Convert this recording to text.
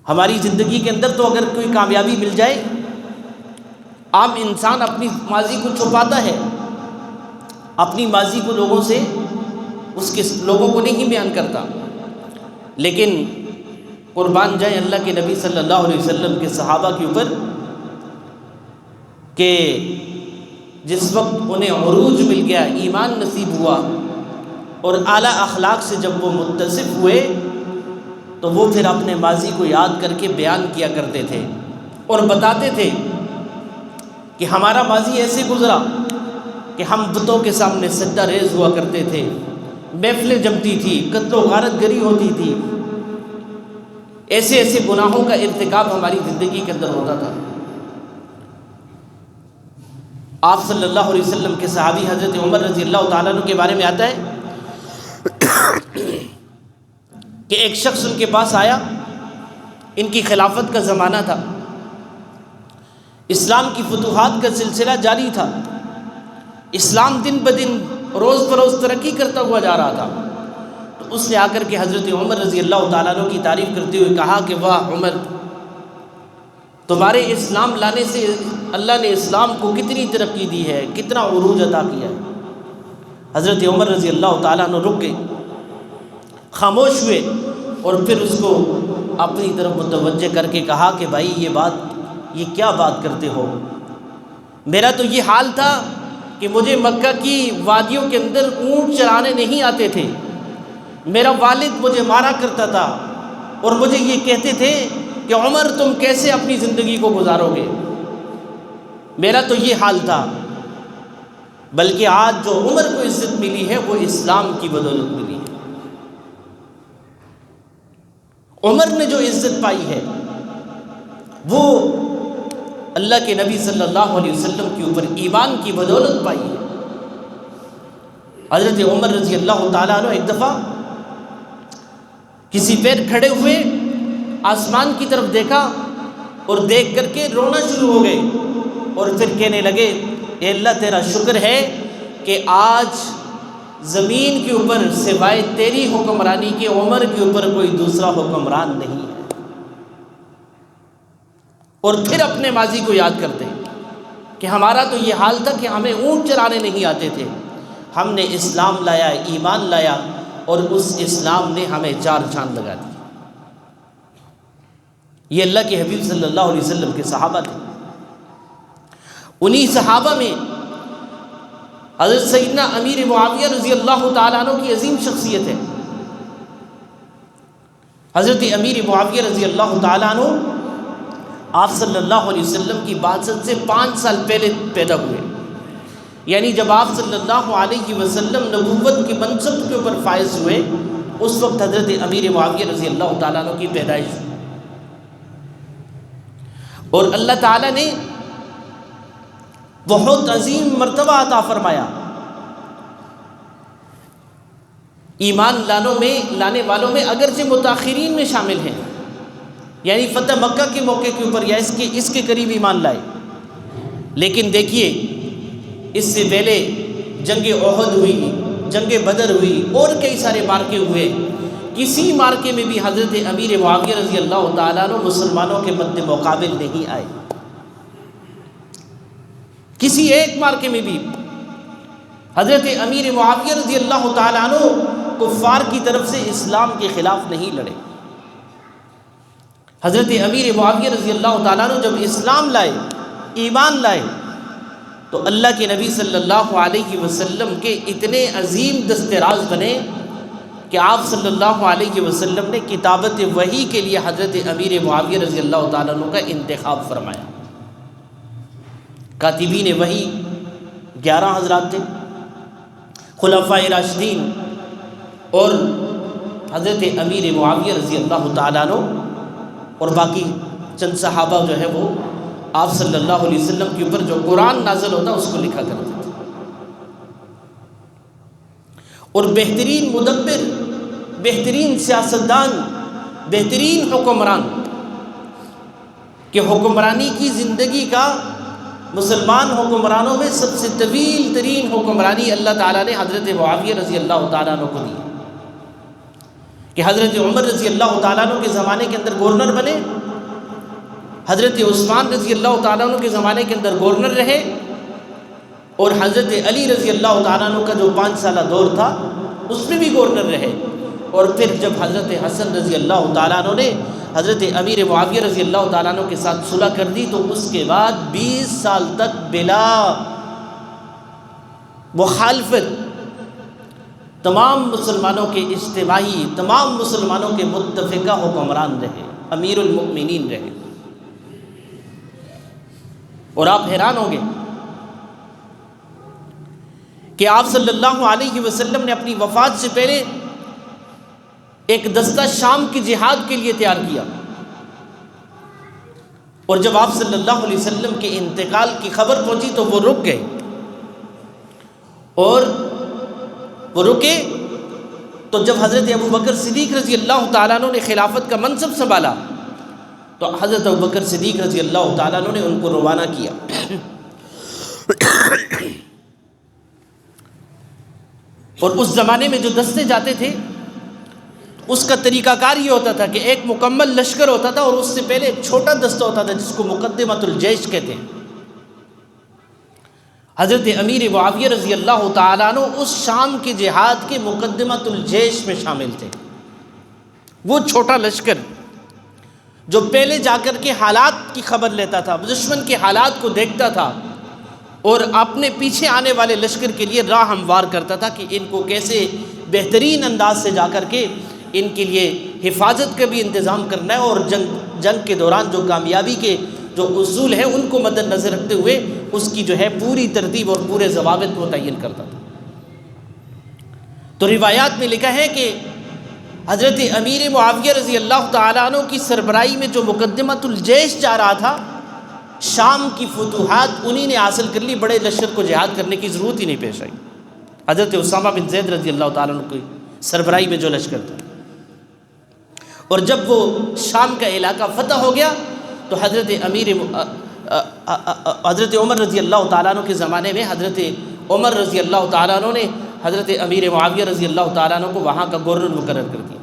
ہماری زندگی کے اندر تو اگر کوئی کامیابی مل جائے، عام انسان اپنی ماضی کو چھپاتا ہے، اپنی ماضی کو لوگوں سے لوگوں کو نہیں بیان کرتا، لیکن قربان جائیں اللہ کے نبی صلی اللہ علیہ وسلم کے صحابہ کے اوپر کہ جس وقت انہیں عروج مل گیا، ایمان نصیب ہوا اور اعلیٰ اخلاق سے جب وہ متصف ہوئے تو وہ پھر اپنے ماضی کو یاد کر کے بیان کیا کرتے تھے اور بتاتے تھے کہ ہمارا ماضی ایسے گزرا کہ ہم بتوں کے سامنے سجدہ ریز ہوا کرتے تھے، محفلیں جمتی تھی، قتل و غارت گری ہوتی تھی، ایسے ایسے گناہوں کا ارتکاب ہماری زندگی کے اندر ہوتا تھا۔ آپ صلی اللہ علیہ وسلم کے صحابی حضرت عمر رضی اللہ تعالیٰ عنہ کے بارے میں آتا ہے کہ ایک شخص ان کے پاس آیا، ان کی خلافت کا زمانہ تھا، اسلام کی فتوحات کا سلسلہ جاری تھا، اسلام دن بدن روز بروز ترقی کرتا ہوا جا رہا تھا۔ تو اس نے آ کر کے حضرت عمر رضی اللہ تعالیٰ عنہ کی تعریف کرتے ہوئے کہا کہ واہ عمر، تمہارے اسلام لانے سے اللہ نے اسلام کو کتنی ترقی دی ہے، کتنا عروج عطا کیا ہے۔ حضرت عمر رضی اللہ تعالیٰ عنہ رک گئے، خاموش ہوئے اور پھر اس کو اپنی طرف متوجہ کر کے کہا کہ بھائی یہ کیا بات کرتے ہو؟ میرا تو یہ حال تھا کہ مجھے مکہ کی وادیوں کے اندر اونٹ چرانے نہیں آتے تھے، میرا والد مجھے مارا کرتا تھا اور مجھے یہ کہتے تھے کہ عمر تم کیسے اپنی زندگی کو گزارو گے، میرا تو یہ حال تھا۔ بلکہ آج جو عمر کو عزت ملی ہے وہ اسلام کی بدولت ملی ہے۔ عمر نے جو عزت پائی ہے وہ اللہ کے نبی صلی اللہ علیہ وسلم کے اوپر ایمان کی بدولت پائی ہے۔ حضرت عمر رضی اللہ تعالیٰ عنہ ایک دفعہ کسی پیر کھڑے ہوئے آسمان کی طرف دیکھا اور دیکھ کر کے رونا شروع ہو گئے اور پھر کہنے لگے اے اللہ تیرا شکر ہے کہ آج زمین کے اوپر سوائے تیری حکمرانی کے عمر کے اوپر کوئی دوسرا حکمران نہیں ہے۔ اور پھر اپنے ماضی کو یاد کرتے کہ ہمارا تو یہ حال تھا کہ ہمیں اونٹ چرانے نہیں آتے تھے، ہم نے اسلام لایا، ایمان لایا اور اس اسلام نے ہمیں چار چاند لگا دی۔ یہ اللہ کے حبیب صلی اللہ علیہ وسلم کے صحابہ تھے۔ انہی صحابہ میں حضرت سیدنا امیر معاویہ رضی اللہ تعالیٰ عنہ کی عظیم شخصیت ہے۔ حضرت امیر معاویہ رضی اللہ تعالیٰ عنہ آپ صلی اللہ علیہ وسلم کی بعثت سے 5 سال پہلے پیدا ہوئے، یعنی جب آپ صلی اللہ علیہ وسلم نبوت کے منصب کے اوپر فائز ہوئے اس وقت حضرت امیر معاویہ رضی اللہ تعالیٰ عنہ کی پیدائش ہوئی۔ اور اللہ تعالیٰ نے بہت عظیم مرتبہ عطا فرمایا، ایمان لانے والوں میں اگرچہ متاخرین میں شامل ہیں، یعنی فتح مکہ کے موقع کے اوپر یا اس کے قریب ایمان لائے، لیکن دیکھیے اس سے پہلے جنگ احد ہوئی، جنگ بدر ہوئی اور کئی سارے مارکے ہوئے، کسی مارکے میں بھی حضرت امیر معاویہ رضی اللہ تعالیٰ عنہ مسلمانوں کے مد مقابل نہیں آئے۔ کسی ایک مارکے میں بھی حضرت امیر معاویہ رضی اللہ تعالیٰ عنہ کفار کی طرف سے اسلام کے خلاف نہیں لڑے۔ حضرت امیر معاویہ رضی اللہ تعالیٰ عنہ جب اسلام لائے، ایمان لائے، تو اللہ کے نبی صلی اللہ علیہ وسلم کے اتنے عظیم دستراز بنے کہ آپ صلی اللہ علیہ وسلم نے کتابت وحی کے لیے حضرت امیر معاویہ رضی اللہ تعالیٰ عنہ کا انتخاب فرمایا۔ کاتبین وحی 11 حضرات تھے، خلفائے راشدین اور حضرت امیر معاویہ رضی اللہ تعالیٰ عنہ اور باقی چند صحابہ جو ہے وہ آپ صلی اللہ علیہ وسلم کے اوپر جو قرآن نازل ہوتا اس کو لکھا کرتے تھے۔ اور بہترین مدبر، بہترین سیاستدان، بہترین حکمران کہ حکمرانی کی زندگی کا مسلمان حکمرانوں میں سب سے طویل ترین حکمرانی اللہ تعالیٰ نے حضرت معاویہ رضی اللہ تعالیٰ عنہ کو دی، کہ حضرت عمر رضی اللہ تعالیٰ عنہ کے زمانے کے اندر گورنر بنے، حضرت عثمان رضی اللہ تعالیٰ عنہ کے زمانے کے اندر گورنر رہے، اور حضرت علی رضی اللہ تعالیٰ عنہ کا جو 5 سالہ دور تھا اس میں بھی گورنر رہے، اور پھر جب حضرت حسن رضی اللہ تعالیٰ عنہ نے حضرت امیر معاویہ رضی اللہ تعالیٰ عنہ کے ساتھ صلح کر دی، تو اس کے بعد 20 سال تک بلا مخالفت تمام مسلمانوں کے اجتماعی، تمام مسلمانوں کے متفقہ حکمران رہے، امیر المؤمنین رہے۔ اور آپ حیران ہوں گے کہ آپ صلی اللہ علیہ وسلم نے اپنی وفات سے پہلے ایک دستہ شام کی جہاد کے لیے تیار کیا، اور جب آپ صلی اللہ علیہ وسلم کے انتقال کی خبر پہنچی تو وہ رک گئے، اور وہ رکے تو جب حضرت ابو بکر صدیق رضی اللہ تعالیٰ عنہ نے خلافت کا منصب سنبھالا تو حضرت ابو بکر صدیق رضی اللہ تعالیٰ عنہ نے ان کو روانہ کیا۔ اور اس زمانے میں جو دستے جاتے تھے اس کا طریقہ کار یہ ہوتا تھا کہ ایک مکمل لشکر ہوتا تھا، اور اس سے پہلے ایک چھوٹا دستہ ہوتا تھا جس کو مقدمۃ الجیش کہتے ہیں۔ حضرت امیر معاویہ رضی اللہ تعالیٰ عنہ اس شام کی جہاد کے مقدمۃ الجیش میں شامل تھے۔ وہ چھوٹا لشکر جو پہلے جا کر کے حالات کی خبر لیتا تھا، دشمن کے حالات کو دیکھتا تھا، اور اپنے پیچھے آنے والے لشکر کے لیے راہ ہموار کرتا تھا کہ ان کو کیسے بہترین انداز سے جا کر کے ان کے لیے حفاظت کا بھی انتظام کرنا ہے، اور جنگ کے دوران جو کامیابی کے جو اصول ہیں ان کو مد نظر رکھتے ہوئے اس کی جو ہے پوری ترتیب اور پورے ضوابط متعین کرتا تھا۔ تو روایات میں لکھا ہے کہ حضرت امیر معاویہ رضی اللہ تعالیٰ عنہ کی سربراہی میں جو مقدمۃ الجیش جا رہا تھا، شام کی فتوحات انہی نے حاصل کر لی، بڑے لشکر کو جہاد کرنے کی ضرورت ہی نہیں پیش آئی۔ حضرت اسامہ بن زید رضی اللہ تعالیٰ عنہ کی سربراہی میں جو لشکر تھا، اور جب وہ شام کا علاقہ فتح ہو گیا تو حضرت عمر رضی اللہ تعالیٰ عنہ کے زمانے میں حضرت عمر رضی اللہ تعالیٰ عنہ نے حضرت امیر معاویہ رضی اللہ تعالیٰ عنہ کو وہاں کا گورنر مقرر کر دیا۔